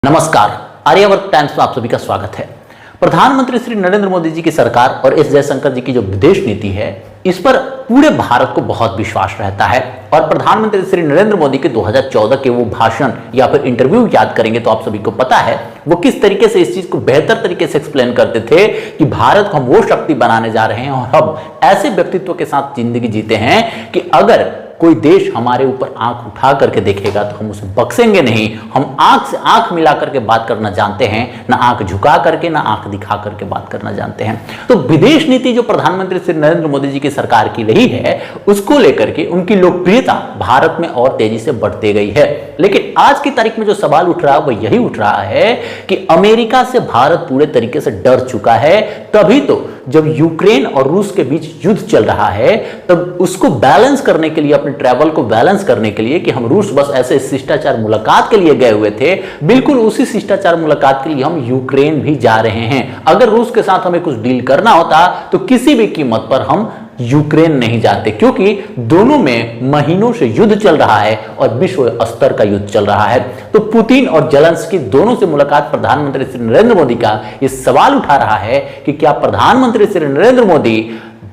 नमस्कार, आर्यावर्त टाइम्स में आप सभी का स्वागत है। प्रधानमंत्री श्री नरेंद्र मोदी जी की सरकार और एस जयशंकर जी की जो विदेश नीति है, इस पर पूरे भारत को बहुत विश्वास रहता है। और प्रधानमंत्री श्री नरेंद्र मोदी के 2014 के वो भाषण या फिर इंटरव्यू याद करेंगे तो आप सभी को पता है वो किस तरीके से इस चीज को बेहतर तरीके से एक्सप्लेन करते थे कि भारत को हम वो शक्ति बनाने जा रहे हैं और हम ऐसे व्यक्तित्व के साथ जिंदगी जीते हैं कि अगर कोई देश हमारे ऊपर आंख उठा करके देखेगा तो हम उसे बख्शेंगे नहीं। हम आंख से आंख मिला करके बात करना जानते हैं, ना आंख झुका करके ना आंख दिखा करके बात करना जानते हैं। तो विदेश नीति जो प्रधानमंत्री श्री नरेंद्र मोदी जी की सरकार की रही है, उसको लेकर के उनकी लोकप्रियता भारत में और तेजी से बढ़ती गई है। लेकिन आज की तारीख में जो सवाल उठ रहा है वो यही उठ रहा है कि अमेरिका से भारत पूरे तरीके से डर चुका है। तभी तो जब यूक्रेन और रूस के बीच युद्ध चल रहा है, तब उसको बैलेंस करने के लिए, अपने ट्रैवल को बैलेंस करने के लिए कि हम रूस बस ऐसे शिष्टाचार मुलाकात के लिए गए हुए थे, बिल्कुल उसी शिष्टाचार मुलाकात के लिए हम यूक्रेन भी जा रहे हैं। अगर रूस के साथ हमें कुछ डील करना होता तो किसी भी कीमत पर हम यूक्रेन नहीं जाते, क्योंकि दोनों में महीनों से युद्ध चल रहा है और विश्व स्तर का युद्ध चल रहा है। तो पुतिन और जेलेंस्की दोनों से मुलाकात प्रधानमंत्री श्री नरेंद्र मोदी का ये सवाल उठा रहा है कि क्या प्रधानमंत्री श्री नरेंद्र मोदी,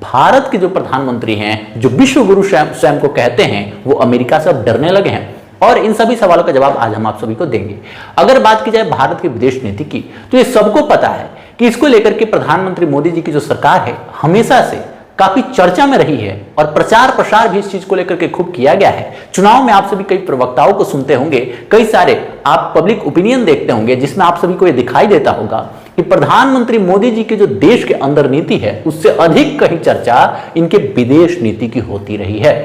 भारत के जो प्रधानमंत्री हैं, जो विश्व गुरु स्वयं को कहते हैं, वो अमेरिका से अब डरने लगे हैं। और इन सभी सवालों का जवाब आज हम आप सभी को देंगे। अगर बात की जाए भारत की विदेश नीति की, तो ये सबको पता है कि इसको लेकर के प्रधानमंत्री मोदी जी की जो सरकार है हमेशा से काफी चर्चा में रही है और प्रचार प्रसार भी इस चीज को लेकर के खूब किया गया है। चुनाव में आप सभी कई प्रवक्ताओं को सुनते होंगे, कई सारे आप पब्लिक ओपिनियन देखते होंगे, जिसमें आप सभी को यह दिखाई देता होगा कि प्रधानमंत्री मोदी जी के जो देश के अंदर नीति है, उससे अधिक कहीं चर्चा इनके विदेश नीति की होती रही है।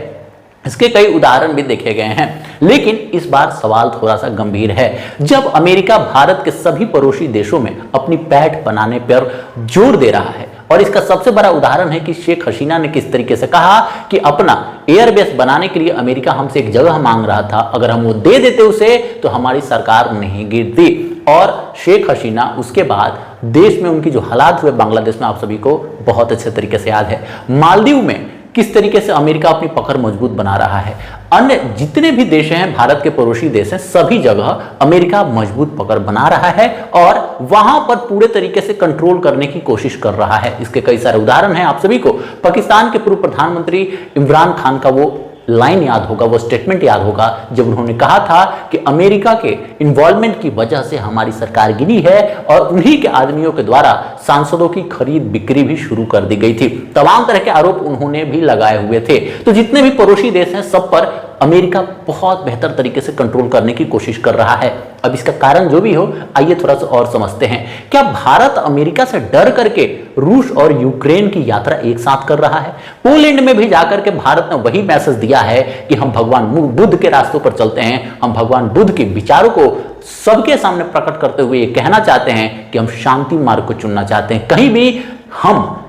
इसके कई उदाहरण भी देखे गए हैं, लेकिन इस बार सवाल थोड़ा सा गंभीर है। जब अमेरिका भारत के सभी पड़ोसी देशों में अपनी पैठ बनाने पर जोर दे रहा है, और इसका सबसे बड़ा उदाहरण है कि शेख हसीना ने किस तरीके से कहा कि अपना एयरबेस बनाने के लिए अमेरिका हमसे एक जगह मांग रहा था, अगर हम वो दे देते उसे तो हमारी सरकार नहीं गिरती। और शेख हसीना उसके बाद देश में उनकी जो हालात हुए बांग्लादेश में, आप सभी को बहुत अच्छे तरीके से याद है। मालदीव में किस तरीके से अमेरिका अपनी पकड़ मजबूत बना रहा है। अन्य जितने भी देश हैं, भारत के पड़ोसी देश हैं, सभी जगह अमेरिका मजबूत पकड़ बना रहा है और वहां पर पूरे तरीके से कंट्रोल करने की कोशिश कर रहा है। इसके कई सारे उदाहरण हैं। आप सभी को पाकिस्तान के पूर्व प्रधानमंत्री इमरान खान का वो लाइन याद होगा, वो स्टेटमेंट याद होगा, जब उन्होंने कहा था कि अमेरिका के इन्वॉल्वमेंट की वजह से हमारी सरकार गिरी है और उन्हीं के आदमियों के द्वारा सांसदों की खरीद बिक्री भी शुरू कर दी गई थी। तमाम तरह के आरोप उन्होंने भी लगाए हुए थे। तो जितने भी पड़ोसी देश हैं, सब पर अमेरिका बहुत बेहतर तरीके से कंट्रोल करने की कोशिश कर रहा है। अब इसका कारण जो भी हो, आइए थोड़ा सा और समझते हैं। क्या भारत अमेरिका से डर करके रूस और यूक्रेन की यात्रा एक साथ कर रहा है? पोलैंड में भी जाकर के भारत ने वही मैसेज दिया है कि हम भगवान बुद्ध के रास्तों पर चलते हैं, हम भगवान बुद्ध के विचारों को सबके सामने प्रकट करते हुए ये कहना चाहते हैं कि हम शांति मार्ग को चुनना चाहते हैं। कहीं भी हम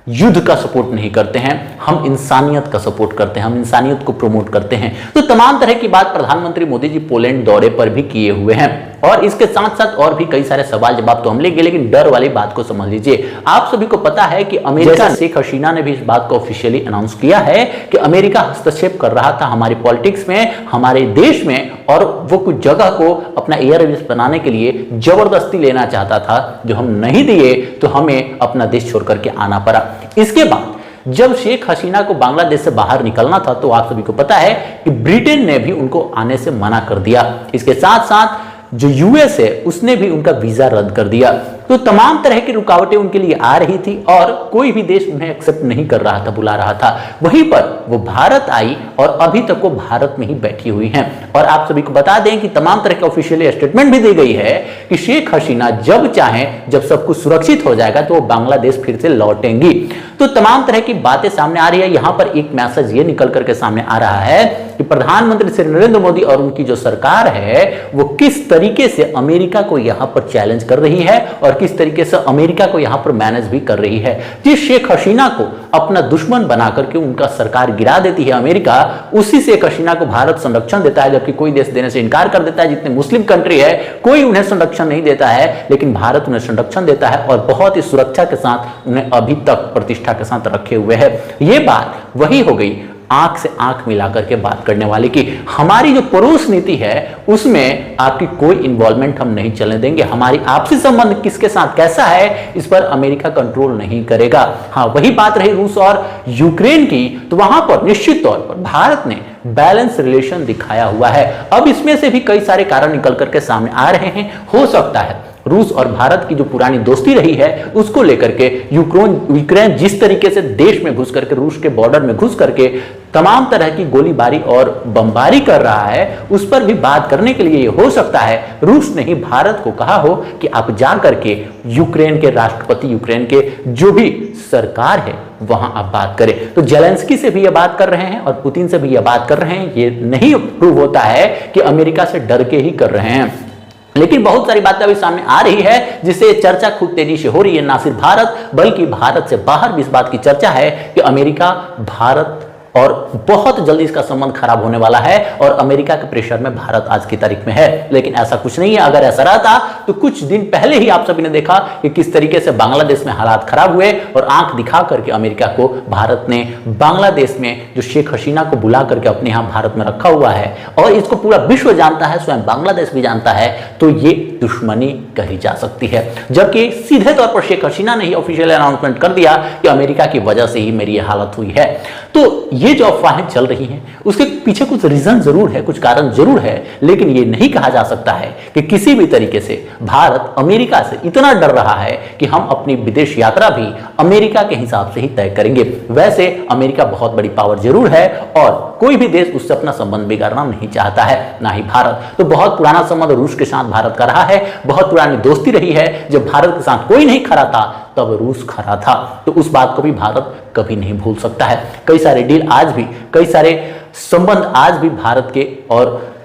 युद्ध का सपोर्ट नहीं करते हैं, हम इंसानियत का सपोर्ट करते हैं, हम इंसानियत को प्रमोट करते हैं। तो तमाम तरह की बात प्रधानमंत्री मोदी जी पोलैंड दौरे पर भी किए हुए हैं। और इसके साथ साथ और भी कई सारे सवाल जवाब तो हम लेंगे, लेकिन डर वाली बात को समझ लीजिए। आप सभी को पता है कि अमेरिका, शेख हसीना ने भी इस बात को ऑफिशियली अनाउंस किया है कि अमेरिका हस्तक्षेप कर रहा था हमारी पॉलिटिक्स में, हमारे देश में, और वो कुछ जगह को अपना एयरबेस बनाने के लिए जबरदस्ती लेना चाहता था, जो हम नहीं दिए तो हमें अपना देश छोड़ करके आना पड़ा। इसके बाद जब शेख हसीना को बांग्लादेश से बाहर निकलना था, तो आप सभी को पता है कि ब्रिटेन ने भी उनको आने से मना कर दिया। इसके साथ साथ जो यूएस है, उसने भी उनका वीजा रद्द कर दिया। तो तमाम तरह की रुकावटें उनके लिए आ रही थी और कोई भी देश उन्हें एक्सेप्ट नहीं कर रहा था, बुला रहा था। वहीं पर वो भारत आई और अभी तक वो भारत में ही बैठी हुई हैं। और आप सभी को बता दें कि तमाम तरह के ऑफिशियल स्टेटमेंट भी दी गई है कि शेख हसीना जब चाहें, जब सब कुछ सुरक्षित हो जाएगा तो वो बांग्लादेश फिर से लौटेंगी। तो तमाम तरह की बातें सामने आ रही है। यहां पर एक मैसेज ये निकल करके सामने आ रहा है कि प्रधानमंत्री श्री नरेंद्र मोदी और उनकी जो सरकार है, वो किस तरीके से अमेरिका को यहां पर चैलेंज कर रही है और किस तरीके से अमेरिका को यहां पर मैनेज भी कर रही है। जिस शेख हसीना को अपना दुश्मन बना करके उनका सरकार गिरा देती है अमेरिका, उसी शेख हसीना को भारत संरक्षण देता है, जबकि कोई देश देने से इनकार कर देता है। जितने मुस्लिम कंट्री है, कोई उन्हें संरक्षण नहीं देता है, लेकिन भारत उन्हें संरक्षण देता है और बहुत ही सुरक्षा के साथ उन्हें अभी तक प्रतिष्ठा के साथ रखे हुए है। यह बात वही हो गई आंख से आंख मिलाकर के बात करने वाले कि हमारी जो पड़ोस नीति है उसमें आपकी कोई इन्वॉल्वमेंट हम नहीं चलने देंगे, हमारी आपसी संबंध किसके साथ कैसा है इस पर अमेरिका कंट्रोल नहीं करेगा। हाँ, वही बात रही रूस और यूक्रेन की, तो वहां पर निश्चित तौर पर भारत ने बैलेंस रिलेशन दिखाया हुआ है। अब इसमें से भी कई सारे कारण निकल करके सामने आ रहे हैं। हो सकता है रूस और भारत की जो पुरानी दोस्ती रही है उसको लेकर के यूक्रेन जिस तरीके से देश में घुस करके, रूस के बॉर्डर में घुस करके तमाम तरह की गोलीबारी और बमबारी कर रहा है, उस पर भी बात करने के लिए हो सकता है रूस ने ही भारत को कहा हो कि आप जा करके यूक्रेन के राष्ट्रपति, यूक्रेन के जो भी सरकार है वहां आप बात करें। तो जेलेंस्की से भी ये बात कर रहे हैं और पुतिन से भी ये बात कर रहे हैं। ये नहीं प्रूव होता है कि अमेरिका से डर के ही कर रहे हैं, लेकिन बहुत सारी बातें अभी सामने आ रही है जिससे चर्चा खूब तेजी से हो रही है। ना सिर्फ भारत बल्कि भारत से बाहर भी इस बात की चर्चा है कि अमेरिका, भारत और बहुत जल्दी इसका संबंध खराब होने वाला है और अमेरिका के प्रेशर में भारत आज की तारीख में है। लेकिन ऐसा कुछ नहीं है। अगर ऐसा रहता तो कुछ दिन पहले ही आप सभी ने देखा कि किस तरीके से बांग्लादेश में हालात खराब हुए और आंख दिखा करके अमेरिका को भारत ने बांग्लादेश में जो शेख हसीना को बुला करके अपने यहां भारत में रखा हुआ है और इसको पूरा विश्व जानता है, स्वयं बांग्लादेश भी जानता है, तो ये दुश्मनी कही जा सकती है। जबकि सीधे तौर पर शेख हसीना ने ही ऑफिशियल अनाउंसमेंट कर दिया कि अमेरिका की वजह से ही मेरी यह हालत हुई है। तो ये जो अफवाहें चल रही हैं उसके पीछे कुछ रीजन जरूर है, कुछ कारण जरूर है, लेकिन ये नहीं कहा जा सकता है कि किसी भी तरीके से भारत अमेरिका से इतना डर रहा है कि हम अपनी विदेश यात्रा भी अमेरिका के हिसाब से ही तय करेंगे। वैसे अमेरिका बहुत बड़ी पावर जरूर है और कोई भी देश उससे अपना संबंध बिगाड़ना नहीं चाहता है, ना ही भारत। तो बहुत पुराना संबंध रूस के साथ भारत का रहा है, बहुत पुरानी दोस्ती रही है। जब भारत के साथ कोई नहीं खड़ा था तब रूस खड़ा था, तो उस बात को भी भारत कभी नहीं भूल सकता है। कई सारे डील आज भी, कई सारे संबंध आज भी भारत के और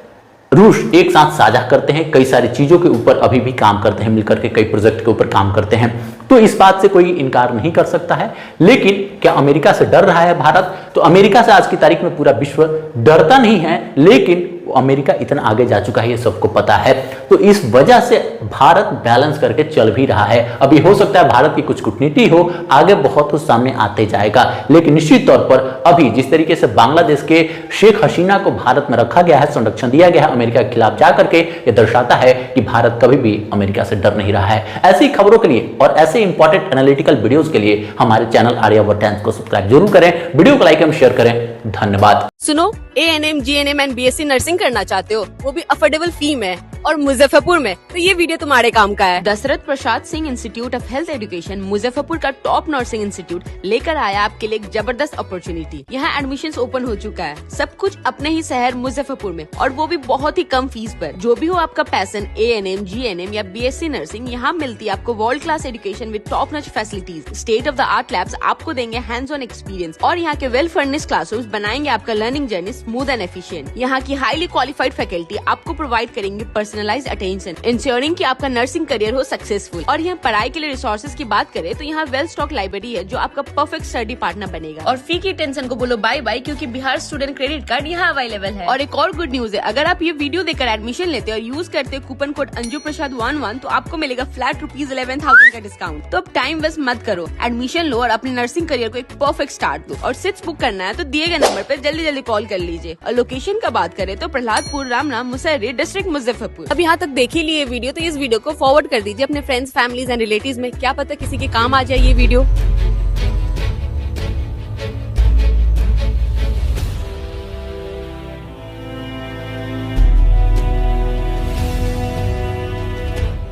रूस एक साथ साझा करते हैं, कई सारी चीजों के ऊपर अभी भी काम करते हैं, मिलकर के कई प्रोजेक्ट के ऊपर काम करते हैं। तो इस बात से कोई इनकार नहीं कर सकता है। लेकिन क्या अमेरिका से डर रहा है भारत? तो अमेरिका से आज की तारीख में पूरा विश्व डरता नहीं है, लेकिन अमेरिका इतना आगे जा चुका है, ये सबको पता है। तो इस वजह से भारत बैलेंस करके चल भी रहा है। अभी हो सकता है भारत की कुछ कूटनीति हो, आगे बहुत कुछ सामने आते जाएगा, लेकिन निश्चित तौर पर अभी जिस तरीके से बांग्लादेश के शेख हसीना को भारत में रखा गया है, संरक्षण दिया गया है अमेरिका के खिलाफ जाकर के, ये दर्शाता है कि भारत कभी भी अमेरिका से डर नहीं रहा है। ऐसी खबरों के लिए और ऐसे इंपॉर्टेंट एनालिटिकल वीडियोस के लिए हमारे चैनल आर्यावर्त टाइम्स को सब्सक्राइब जरूर करें, वीडियो को लाइक एवं शेयर करें। धन्यवाद। सुनो, ANM, GNM and BSc nursing करना चाहते हो, वो भी अफोर्डेबल फी में और मुजफ्फरपुर में, तो ये वीडियो तुम्हारे काम का है। Dashrath Prasad Singh institute of health education Muzaffarpur का टॉप नर्सिंग इंस्टीट्यूट लेकर आया आपके लिए एक जबरदस्त अपॉर्चुनिटी। यहाँ एडमिशंस ओपन हो चुका है, सब कुछ अपने ही शहर मुजफ्फरपुर में, और वो भी बहुत ही कम फीस पर। जो भी हो आपका पैशन, ANM, GNM या BSc नर्सिंग, यहाँ मिलती है आपको world class education with top notch facilities. State of the art labs आपको देंगे हैंड्स ऑन एक्सपीरियंस, और यहाँ के वेल फर्निश्ड क्लासरूम्स बनाएंगे आपका learning journey smooth and efficient. यहाँ की हाईली क्वालिफाइड फैकल्टी आपको प्रोवाइड करेंगे पर्सनलाइज्ड अटेंशन, इंश्योरिंग कि आपका नर्सिंग करियर हो सक्सेसफुल। और यहाँ पढ़ाई के लिए रिसोर्सेज की बात करें तो यहाँ वेल स्टॉक लाइब्रेरी है जो आपका परफेक्ट स्टडी पार्टनर बनेगा। और फी की टेंशन को बोलो बाय बाय, क्योंकि बिहार स्टूडेंट क्रेडिट कार्ड यहाँ अवेलेबल है। और एक और गुड न्यूज है, अगर आप ये वीडियो देखकर एडमिशन लेते और यूज करते कूपन कोड अंजू प्रसाद 11 तो आपको मिलेगा फ्लैट ₹11,000 का डिस्काउंट। तो अब टाइम वेस्ट मत करो, एडमिशन लो और अपने नर्सिंग करियर को एक परफेक्ट स्टार्ट दो। और सीट्स बुक करना है तो दिए गए नंबर पर जल्दी जल्दी कॉल कर लीजिए। और लोकेशन का बात करें तो प्रहलादपुर, रामनाम, मुसहरी, डिस्ट्रिक्ट मुजफ्फरपुर। अब यहाँ तक देख ही लिए वीडियो, तो इस वीडियो को फॉरवर्ड कर दीजिए अपने फ्रेंड्स, फैमिलीज एंड रिलेटिव्स में, क्या पता किसी के काम आ जाए ये वीडियो।